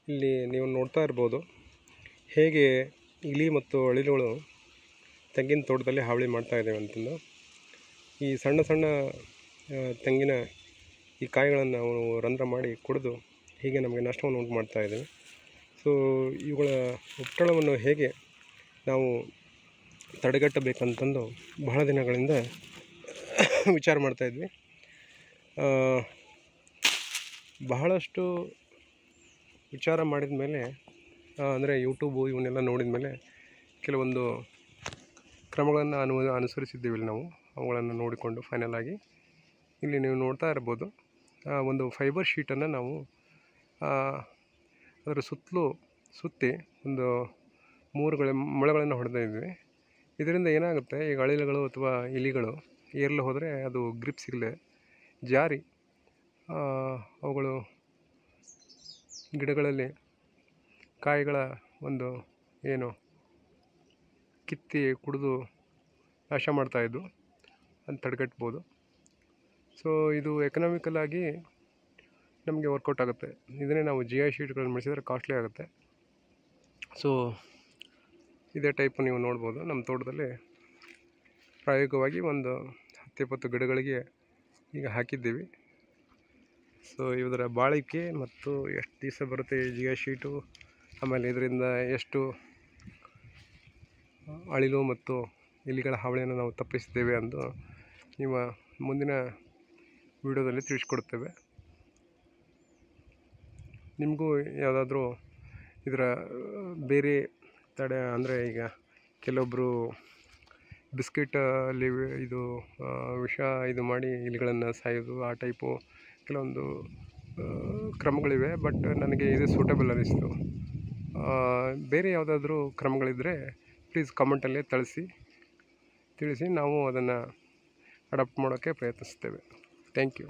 ಇಲ್ಲಿ ನೀವು ನೋಡ್ತಾ ಇರ್ಬೋದು ಹೇಗೆ ಇಲಿ ಮತ್ತು ಅಳಿಲುಗಳು ತೆಂಗಿನ ತೋಟದಲ್ಲಿ ಹಾವಳಿ ಮಾಡ್ತಾ ಇದ್ದಾವೆ ಅಂತಂದು. ಈ ಸಣ್ಣ ಸಣ್ಣ ತೆಂಗಿನ ಈ ಕಾಯಿಗಳನ್ನು ನಾವು ರಂಧ್ರ ಮಾಡಿ ಕುಡಿದು ಹೀಗೆ ನಮಗೆ ನಷ್ಟವನ್ನು ಉಂಟು ಮಾಡ್ತಾ ಇದ್ದೇವೆ. ಸೊ ಇವುಗಳ ಉಪಟಳವನ್ನು ಹೇಗೆ ನಾವು ತಡೆಗಟ್ಟಬೇಕಂತಂದು ಬಹಳ ದಿನಗಳಿಂದ ವಿಚಾರ ಮಾಡ್ತಾಯಿದ್ವಿ. ಬಹಳಷ್ಟು ವಿಚಾರ ಮಾಡಿದ ಮೇಲೆ ಅಂದರೆ ಯೂಟ್ಯೂಬು ಇವನ್ನೆಲ್ಲ ನೋಡಿದ ಮೇಲೆ ಕೆಲವೊಂದು ಕ್ರಮಗಳನ್ನು ಅನುಸರಿಸಿದ್ದೀವಿ ಇಲ್ಲಿ ನಾವು. ಅವುಗಳನ್ನು ನೋಡಿಕೊಂಡು ಫೈನಲ್ ಆಗಿ ಇಲ್ಲಿ ನೀವು ನೋಡ್ತಾ ಇರ್ಬೋದು ಒಂದು ಫೈಬರ್ ಶೀಟನ್ನು ನಾವು ಅದರ ಸುತ್ತಲೂ ಸುತ್ತಿ ಒಂದು 3 ಮೊಳೆಗಳನ್ನು ಹೊಡೆದಿದ್ವಿ. ಇದರಿಂದ ಏನಾಗುತ್ತೆ, ಈಗ ಅಳಿಲುಗಳು ಅಥವಾ ಇಲಿಗಳು ಏರಲು ಹೋದರೆ ಅದು ಗ್ರಿಪ್ ಸಿಗಲೆ ಜಾರಿ ಅವುಗಳು ಗಿಡಗಳಲ್ಲಿ ಕಾಯಿಗಳ ಒಂದು ಏನು ಕಿತ್ತಿ ಕುಡಿದು ನಾಶ ಮಾಡ್ತಾಯಿದ್ದು ಅಂತ ತಡೆಗಟ್ಬೋದು. ಸೊ ಇದು ಎಕನಾಮಿಕಲ್ ಆಗಿ ನಮಗೆ ವರ್ಕೌಟ್ ಆಗುತ್ತೆ. ಇದನ್ನೇ ನಾವು GI ಶೀಟ್ಗಳನ್ನು ಮಾಡಿಸಿದರೆ ಕಾಸ್ಟ್ಲಿ ಆಗುತ್ತೆ. ಸೊ ಇದೇ ಟೈಪ್ ನೀವು ನೋಡ್ಬೋದು. ನಮ್ಮ ತೋಟದಲ್ಲಿ ಪ್ರಾಯೋಗಿಕವಾಗಿ ಒಂದು 10-20 ಗಿಡಗಳಿಗೆ ಈಗ ಹಾಕಿದ್ದೀವಿ. ಸೊ ಇದರ ಬಾಳಿಕೆ ಮತ್ತು ಎಷ್ಟು ದಿವಸ ಬರುತ್ತೆ GI ಶೀಟು, ಆಮೇಲೆ ಇದರಿಂದ ಎಷ್ಟು ಅಳಿಲು ಮತ್ತು ಇಲಿಗಳ ಹಾವಳಿಯನ್ನು ನಾವು ತಪ್ಪಿಸಿದ್ದೇವೆ ಎಂದು ನಿಮ್ಮ ಮುಂದಿನ ವಿಡಿಯೋದಲ್ಲಿ ತಿಳಿಸ್ಕೊಡ್ತೇವೆ. ನಿಮಗೂ ಯಾವುದಾದ್ರೂ ಇದರ ಬೇರೆ ತಡೆ ಅಂದರೆ ಈಗ ಕೆಲವೊಬ್ಬರು ಬಿಸ್ಕೆಟಲ್ಲಿ ಇದು ವಿಷ ಇದು ಮಾಡಿ ಇಲಿಗಳನ್ನು ಸಾಯೋದು, ಆ ಟೈಪು ಕೆಲವೊಂದು ಕ್ರಮಗಳಿವೆ. ಬಟ್ ನನಗೆ ಇದು ಸೂಟಬಲ್ ಅನ್ನಿಸ್ತು. ಬೇರೆ ಯಾವುದಾದ್ರೂ ಕ್ರಮಗಳಿದ್ದರೆ ಪ್ಲೀಸ್ ಕಮೆಂಟಲ್ಲಿ ತಿಳಿಸಿ ನಾವು ಅದನ್ನು ಅಡಾಪ್ಟ್ ಮಾಡೋಕ್ಕೆ ಪ್ರಯತ್ನಿಸ್ತೇವೆ. Thank you.